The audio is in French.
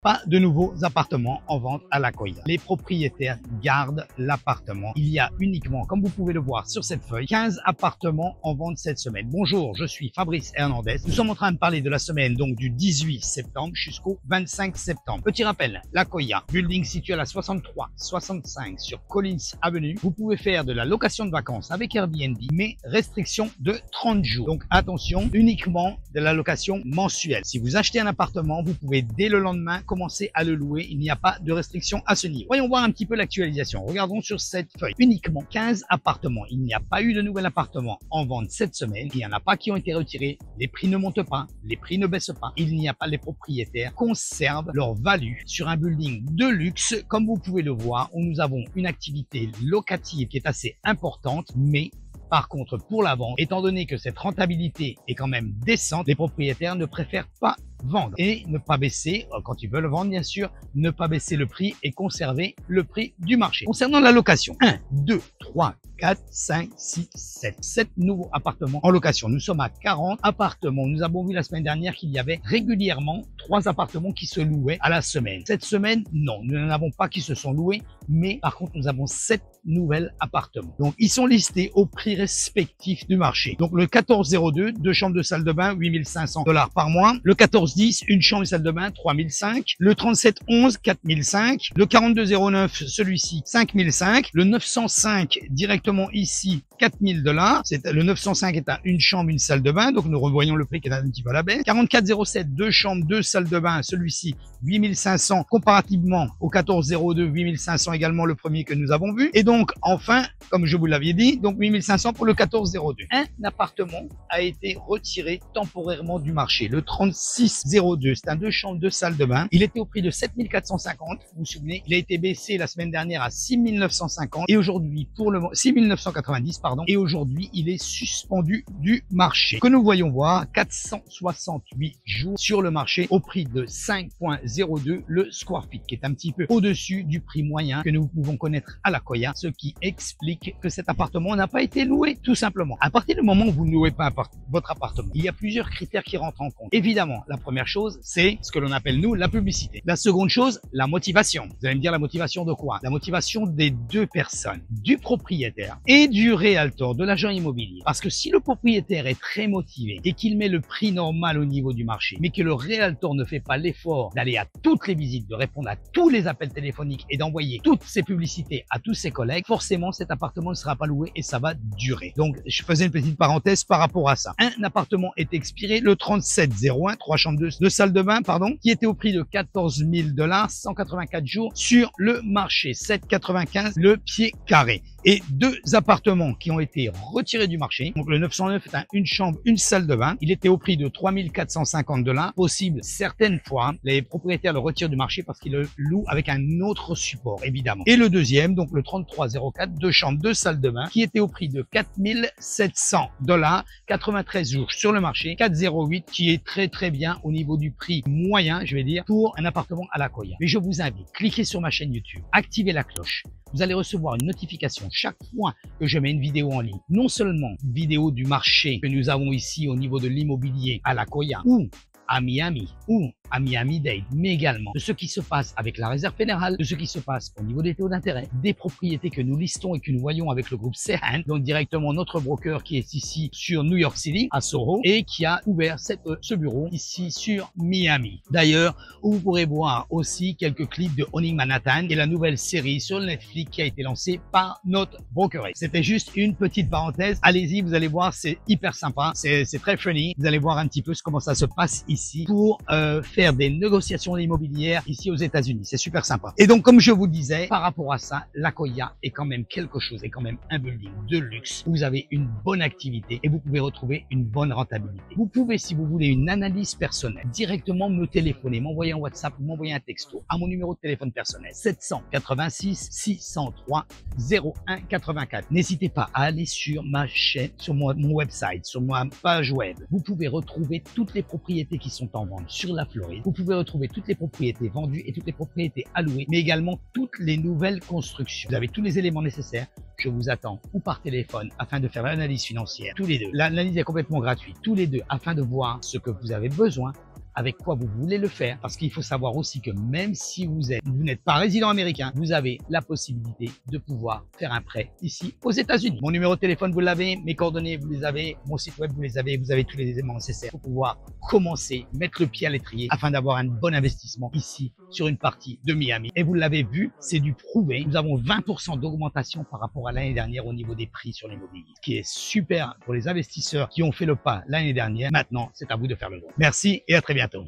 Pas de nouveaux appartements en vente à La Coya. Les propriétaires gardent l'appartement. Il y a uniquement, comme vous pouvez le voir sur cette feuille, 15 appartements en vente cette semaine. Bonjour, je suis Fabrice Hernandez. Nous sommes en train de parler de la semaine donc du 18 septembre jusqu'au 25 septembre. Petit rappel, La Coya, building situé à la 63-65 sur Collins Avenue. Vous pouvez faire de la location de vacances avec Airbnb, mais restriction de 30 jours. Donc attention, uniquement de la location mensuelle. Si vous achetez un appartement, vous pouvez dès le lendemain commencer à le louer. Il n'y a pas de restriction à ce niveau. Voyons voir un petit peu l'actualisation. Regardons sur cette feuille. Uniquement 15 appartements. Il n'y a pas eu de nouvel appartement en vente cette semaine. Il n'y en a pas qui ont été retirés. Les prix ne montent pas. Les prix ne baissent pas. Il n'y a pas. Les propriétaires conservent leur value sur un building de luxe, comme vous pouvez le voir, où nous avons une activité locative qui est assez importante, mais par contre, pour la vente, étant donné que cette rentabilité est quand même décente, les propriétaires ne préfèrent pas vendre et ne pas baisser, quand ils veulent vendre bien sûr, ne pas baisser le prix et conserver le prix du marché. Concernant la location, 1, 2, 3, 4, 5, 6, 7 nouveaux appartements en location. Nous sommes à 40 appartements. Nous avons vu la semaine dernière qu'il y avait régulièrement 3 appartements qui se louaient à la semaine. Cette semaine, non, nous n'en avons pas qui se sont loués, mais par contre, nous avons 7 nouvelles appartements. Donc, ils sont listés au prix respectif du marché. Donc, le 1402, 2 chambres de salle de bain, 8500 $ par mois. Le 1410, une chambre et salle de bain, 3005. Le 3711, 4005. Le 4209, celui-ci, 5005. Le 905, directement ici, 4000 $. Le 905 est à une chambre, une salle de bain. Donc, nous revoyons le prix qui est un petit peu à la baisse. 4407, 2 chambres, 2 salles de bain. Celui-ci, 8500, comparativement au 1402, 8500 également le premier que nous avons vu. Et donc, enfin, comme je vous l'avais dit, donc 8500 pour le 1402. Un appartement a été retiré temporairement du marché. Le 3602, c'est un 2 chambres, 2 salles de bain. Il était au prix de 7450. Vous vous souvenez, il a été baissé la semaine dernière à 6950 et aujourd'hui, pour le 6990, pardon. Et aujourd'hui, il est suspendu du marché. Que nous voyons voir, 468 jours sur le marché au prix de 5,02 le square feet, qui est un petit peu au-dessus du prix moyen que nous pouvons connaître à La Coya, ce qui explique que cet appartement n'a pas été loué, tout simplement. À partir du moment où vous ne louez pas votre appartement, il y a plusieurs critères qui rentrent en compte. Évidemment, la première chose, c'est ce que l'on appelle, nous, la publicité. La seconde chose, la motivation. Vous allez me dire la motivation de quoi? La motivation des deux personnes, du propriétaire et du réaltor, de l'agent immobilier. Parce que si le propriétaire est très motivé et qu'il met le prix normal au niveau du marché, mais que le réaltor ne fait pas l'effort d'aller à toutes les visites, de répondre à tous les appels téléphoniques et d'envoyer toutes ces publicités à tous ses collègues, forcément cet appartement ne sera pas loué et ça va durer. Donc je faisais une petite parenthèse par rapport à ça. Un appartement est expiré le 3701, 3 chambres, 2 salles de bain, pardon, qui était au prix de 14 000 $, 184 jours sur le marché, 7,95 le pied carré. Et 2 appartements qui ont été retirés du marché. Donc le 909 est un une chambre, une salle de bain. Il était au prix de 3 450 $. Possible certaines fois, les propriétaires le retirent du marché parce qu'ils le louent avec un autre support, évidemment. Et le deuxième, donc le 3304, 2 chambres, 2 salles de bain, qui était au prix de 4 700 $, 93 jours sur le marché, 408, qui est très bien au niveau du prix moyen, je vais dire, pour un appartement à La Coya. Mais je vous invite, cliquez sur ma chaîne YouTube, activez la cloche. Vous allez recevoir une notification chaque fois que je mets une vidéo en ligne. Non seulement une vidéo du marché que nous avons ici au niveau de l'immobilier à La Coya ou à Miami ou à Miami-Dade, mais également de ce qui se passe avec la Réserve fédérale, de ce qui se passe au niveau des taux d'intérêt, des propriétés que nous listons et que nous voyons avec le groupe Sehan, donc directement notre broker qui est ici sur New York City, à Soho, et qui a ouvert ce bureau ici sur Miami. D'ailleurs, vous pourrez voir aussi quelques clips de Owning Manhattan et la nouvelle série sur Netflix qui a été lancée par notre broker. C'était juste une petite parenthèse. Allez-y, vous allez voir, c'est hyper sympa, c'est très funny. Vous allez voir un petit peu comment ça se passe ici pour faire des négociations immobilières ici aux États-Unis. C'est super sympa. Et donc, comme je vous disais, par rapport à ça, La Coya est quand même quelque chose, est quand même un building de luxe. Vous avez une bonne activité et vous pouvez retrouver une bonne rentabilité. Vous pouvez, si vous voulez, une analyse personnelle, directement me téléphoner, m'envoyer un WhatsApp ou m'envoyer un texto à mon numéro de téléphone personnel, 786 603 01 84. N'hésitez pas à aller sur ma chaîne, sur mon website, sur ma page web. Vous pouvez retrouver toutes les propriétés qui sont en vente sur la Floride. Vous pouvez retrouver toutes les propriétés vendues et toutes les propriétés allouées, mais également toutes les nouvelles constructions. Vous avez tous les éléments nécessaires. Je vous attends ou par téléphone afin de faire l'analyse financière, tous les deux. L'analyse est complètement gratuite, tous les deux, afin de voir ce que vous avez besoin avec quoi vous voulez le faire. Parce qu'il faut savoir aussi que même si vous n'êtes pas résident américain, vous avez la possibilité de pouvoir faire un prêt ici aux États-Unis. Mon numéro de téléphone, vous l'avez, mes coordonnées, vous les avez, mon site web, vous avez tous les éléments nécessaires pour pouvoir commencer, mettre le pied à l'étrier afin d'avoir un bon investissement ici sur une partie de Miami. Et vous l'avez vu, c'est du prouvé. Nous avons 20% d'augmentation par rapport à l'année dernière au niveau des prix sur l'immobilier, ce qui est super pour les investisseurs qui ont fait le pas l'année dernière. Maintenant, c'est à vous de faire le droit. Merci et à très bientôt.